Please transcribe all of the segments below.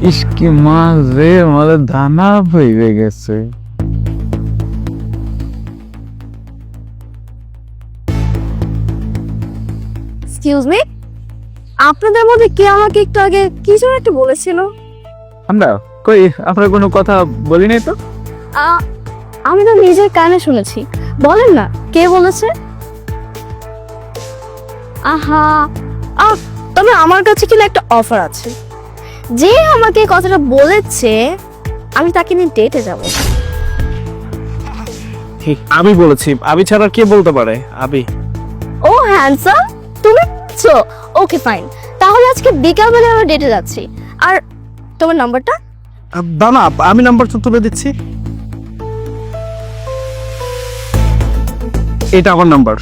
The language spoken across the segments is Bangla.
ইসকি মাছ রে, আমাদের দানা হয়ে গেছে। এক্সকিউজ মি, আপনাদের মধ্যে কে আমাকে একটু আগে কি যেন একটা বলেছিল? আমরা কই আপনার কোনো কথা বলি নাই তো। আমি তো নিজের কানে শুনেছি। বলেন না কে বলেছে? আহা, তবে আমার কাছে কিন্তু একটা অফার আছে। যে আমাকে এই কথাটা বলেছে আমি তাকে নিয়ে ডেটে যাব। ঠিক আমি বলেছি, আমি ছাড়া কে বলতে পারে? আমি। ও হ্যান্ডসাম, তুমি বলছো? ওকে ফাইন, তাহলে আজকে বিকালবেলা আমরা ডেটে যাচ্ছি। আর তোমার নাম্বারটা? দাঁড়া, আমি নাম্বারটা তুলে দিচ্ছি। এটা আমার number.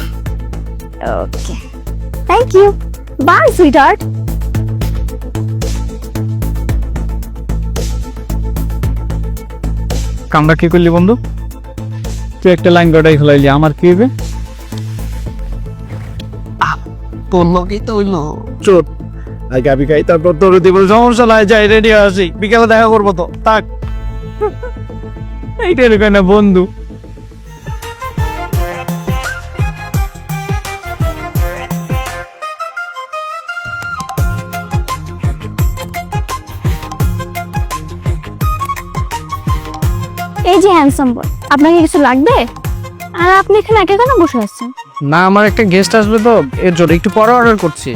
Okay, thank you, bye sweetheart. কামটা কি করলি বন্ধু? তুই একটা লাইন গড়াই ফেলাইলি, আমার কি হবে? তোর লোকই তো হইলো চোট। আগে আমি খাই, তারপর তোর দিব। সমস্যা নাই, যাই রেডি আসি, বিকালে দেখা করবো তো। থাক। এইটার কেন বন্ধু? এই যে হ্যান্ডসাম বয়, আপনাকে কিছু লাগবে? আর আপনি এখানে একা কেন বসে আছেন? না, আমার একটা গেস্ট আসবে তো, এর জন্য একটু পরে অর্ডার করছি।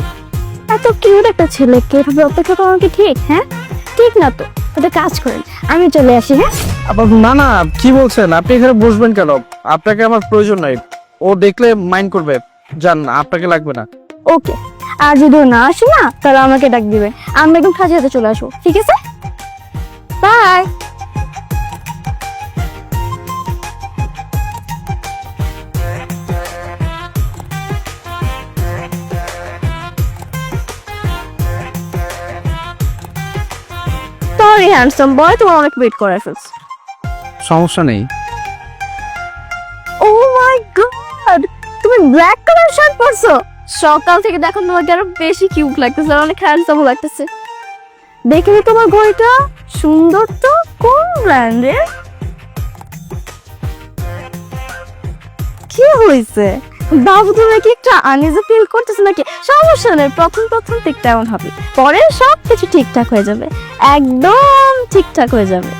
এত কিউট একটা ছেলেকে এভাবে অপেক্ষা করা কি ঠিক? হ্যাঁ, ঠিক না তো। একটা কাজ করেন, আমি চলে আসি। হ্যাঁ, আবার না না, কি বলছেন? আপনি এখানে বসবেন কেন? আপনাকে আমার প্রয়োজন নাই। ও দেখলে মাইন্ড করবে। জান, আপনাকে লাগবে না। ওকে। আর যদি ও না আসে না, তাহলে আমাকে ডাক দিবে, আমি একদম খাঁচি হাতে চলে আসবো। ঠিক আছে, বাই। সরি হ্যান্ডসাম বয়, তোমার অনেক ওয়েট করায় ফেলছি। সমস্যা নেই। ও মাই গড, তুমি ব্ল্যাক কালার শার্ট পরছো? সকাল থেকে দেখো তোমাকে আরো বেশি কিউট লাগতেছে, আর অনেক হ্যান্ডসাম লাগতেছে। দেখে নি তোমার ঘড়িটা সুন্দর তো, কোন ব্র্যান্ডের? কি হয়েছে বাবু, তুমি কি একটা আনইজি ফিল করতেছো নাকি? সমস্যা নেই, প্রথম প্রথম ঠিক তেমন হবে, পরে সব কিছু ঠিকঠাক হয়ে যাবে, একদম ঠিকঠাক হয়ে যাবে।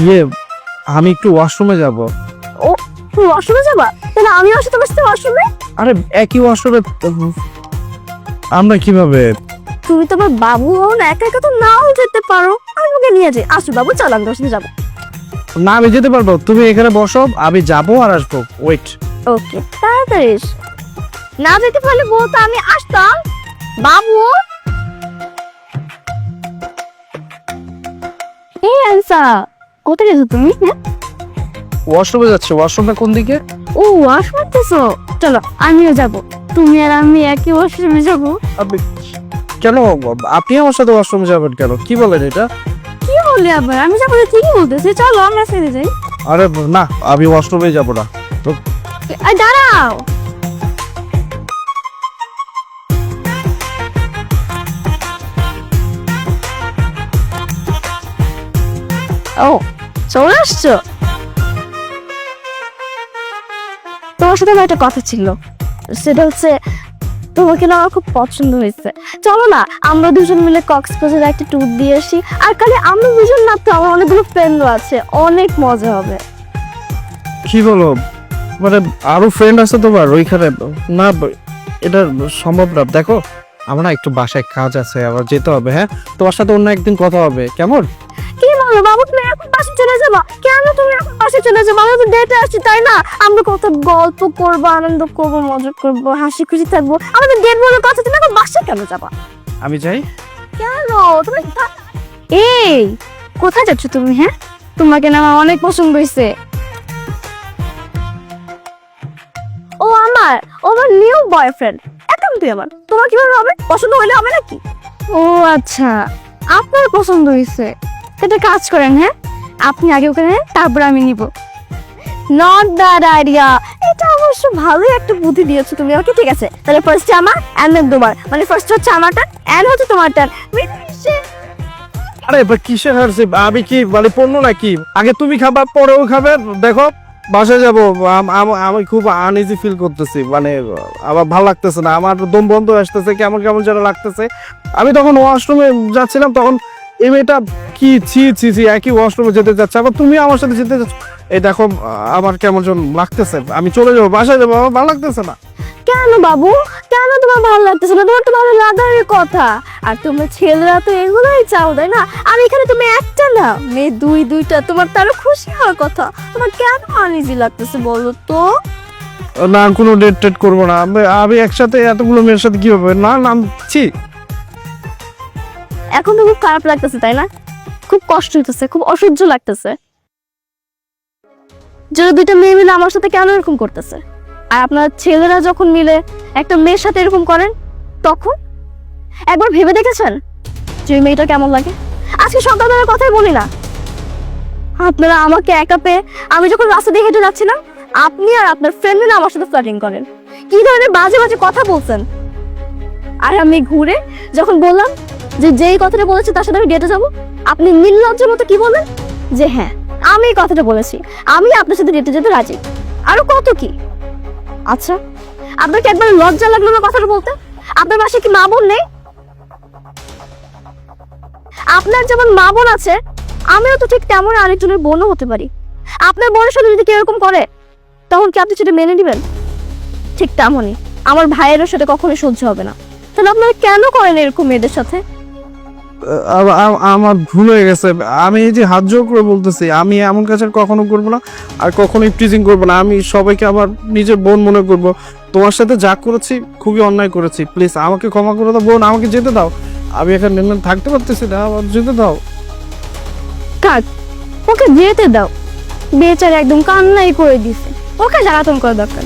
ইয়ে, আমি একটু ওয়াশরুমে যাব। ও, তুমি ওয়াশরুমে যাবা? তাহলে আমি আসি তোমার সাথে ওয়াশরুমে। আরে একই ওয়াশরুমে আমরা কিভাবে? তুমি তোমার বাবু হও না, একা একা তো নাও যেতে পারো, আমি ওকে নিয়ে যাই। আসো বাবু, চল আমি তোমার সাথে যাবো। না, আমি যেতে পারবো, তুমি এখানে বসো, আমি যাবো আর আসবো। ওয়েট। ওকে, তাড়াতাড়ি এসো। না যেতে পারলে বলতো, আমি আসতাম। বাবু, এই আনসা, কোথায় গেছো তুমি? হ্যাঁ, ওয়াশরুমে যাচ্ছে। ওয়াশরুমটা কোন দিকে? ও ওয়াশ করতেছো? চলো আমিও যাব, তুমি আর আমি একই ওয়াশরুমে যাবো। আপনি কেন? আপনি আমার সাথে ওয়াশরুমে যাবেন কেন? কি বলেন এটা? কি বললি আবার? আমি যাবো তো, ঠিকই বলতেছি, চলো আমরা ছেড়ে যাই। আরে না, আমি ওয়াশরুমে যাব না। তো দাঁড়াও, ও চলে আসছো? তোমার সাথে আমার একটা কথা ছিল, সেটা হচ্ছে তোমাকে না আমার খুব পছন্দ হয়েছে। চলো না আমরা দুজন মিলে কক্সবাজারে একটা ট্যুর দিয়ে আসি। আর খালি আমরা দুজন না তো, আমার অনেকগুলো ফ্রেন্ডও আছে, অনেক মজা হবে। কি বলো? মানে আরো ফ্রেন্ড আছে তোমার ওইখানে? না, এটা সম্ভব না। দেখো, আমার না একটু বাসায় কাজ আছে, আবার যেতে হবে। হ্যাঁ, তোমার সাথে অন্য একদিন কথা হবে, কেমন? কি বলো বাবু, তুমি এখন বাসে চলে যাবা? কেন তুমি এখন বাসে চলে যাবো? আমরা তো ডেটে আসছি, তাই না? আমরা কত গল্প করবো, আনন্দ করবো, মজা করবো, হাসি খুশি থাকবো। আমাদের ডেট বলে কথা, তুমি এখন বাসে কেন যাবা? আমি যাই। কেন তুমি এই কোথায় যাচ্ছ তুমি? হ্যাঁ, তোমাকে না আমার অনেক পছন্দ হয়েছে। ও আমার নিউ বয়ফ্রেন্ড। এখন তুই আমার, তোমার কিভাবে হবে? পছন্দ হইলে হবে নাকি? ও আচ্ছা, আপনার পছন্দ হয়েছে। একটা কাজ করেন, হ্যাঁ আপনি আগে ওখানে নেন, তারপর আমি নিব। নট ব্যাড আইডিয়া, এটা অবশ্য ভালোই একটা বুদ্ধি দিয়েছো তুমি আমাকে। ঠিক আছে, তাহলে ফার্স্ট আমার এন্ড দেন তোমার, মানে ফার্স্ট হচ্ছে আমারটা এন্ড হচ্ছে তোমারটা। আরে কিসের হারছে? আমি কি মানে পণ্য নাকি? আগে তুমি খাবা পরেও খাবে। দেখো বাসায় যাবো, আমি খুব আনইজি ফিল করতেছি, মানে আমার ভালো লাগতেছে না, আমার দম বন্ধ আসতেছে, কেমন কেমন যেন লাগতেছে। আমি তখন ওয়াশরুমে যাচ্ছিলাম, তখন এই মেয়েটা কি ছি ছি ছি একই ওয়াশরুমে যেতে যাচ্ছে, আবার তুমি আমার সাথে যেতে যাচ্ছ। এই দেখো আমার কেমন যেন লাগতেছে, আমি চলে যাবো, বাসায় যাবো, আমার ভালো লাগতেছে না। কেন বাবু, কেন তোমার ভালো লাগতেছে না? তোমার তো ভালো লাগারই কথা। আর তোমরা ছেলেরা তো এগুলোই চাও, তাই না? আর এখানে তুমি একটা না, মেয়ে দুইটা, তোমার তারও খুশি হওয়ার কথা। তোমার কেন আনইজি লাগতেছে বলো তো? না কোনো ডেট টেট করবো না, আমি একসাথে এতগুলো মেয়ের সাথে কি হবে? না না ছি। এখন তো খুব খারাপ লাগতেছে, তাই না? খুব কষ্ট হইতেছে, খুব অসহ্য লাগতেছে। যারা দুইটা মেয়ে মিলে আমার সাথে কেন এরকম করতেছে? আর আপনার ছেলেরা যখন মিলে একটা মেয়ের সাথে এরকম করেন, তখন একবার ভেবে দেখেছেন যে ওই মেয়েটা কেমন লাগে? আজকে সকালবেলার কথাই বলি না, আপনারা আমাকে একা পেয়ে আমি যখন রাস্তা দিয়ে হেঁটে যাচ্ছিলাম, আপনি আর আপনার ফ্রেন্ড মিলে আমার সাথে ফ্লার্টিং করেন। কি ধরনের বাজে বাজে কথা বলছেন। আর আমি ঘুরে যখন বললাম যে যেই কথাটা বলেছে তার সাথে আমি ডেটে যাবো, আপনি নির্লজ্জের মতো কি বললেন যে হ্যাঁ আমি এই কথাটা বলেছি, আমি আপনার সাথে ডেটে যেতে রাজি। আরো কত কি। আচ্ছা, আপনার কি একবার লজ্জা লাগলো না কথাটা বলতে? আপনার বাসায় কি মা বোন নেই? আপনার যেমন মা বোন আছে, আমিও তো ঠিক তেমন আরেকজনের বোনও হতে পারি। আপনার বোনের সাথে যদি কেউ এরকম করে, তখন কি আপনি সেটা মেনে নেবেন? ঠিক তেমনই আমার ভাইয়েরও সাথে কখনোই সহ্য হবে না। তাহলে আপনারা কেন করেন এরকম মেয়েদের সাথে? আমার ভুল হয়ে গেছে, আমি এই যে হাত জোর করে বলতেছি, আমি এমন কাজ আর কখনো করবো না, আর কখনোই টিজিং করবো না। আমি সবাইকে আমার নিজের বোন মনে করবো। তোমার সাথে যা করেছি খুবই অন্যায় করেছি, প্লিজ আমাকে ক্ষমা করে দাও বোন, আমাকে যেতে দাও। আমি এখানে থাকতে পারতেছি না, আমার যেতে দাও। কাক, ওকে যেতে দাও, বেচারা একদম কান্নাই করে দিছে, ওকে জ্বালাতন করা দরকার।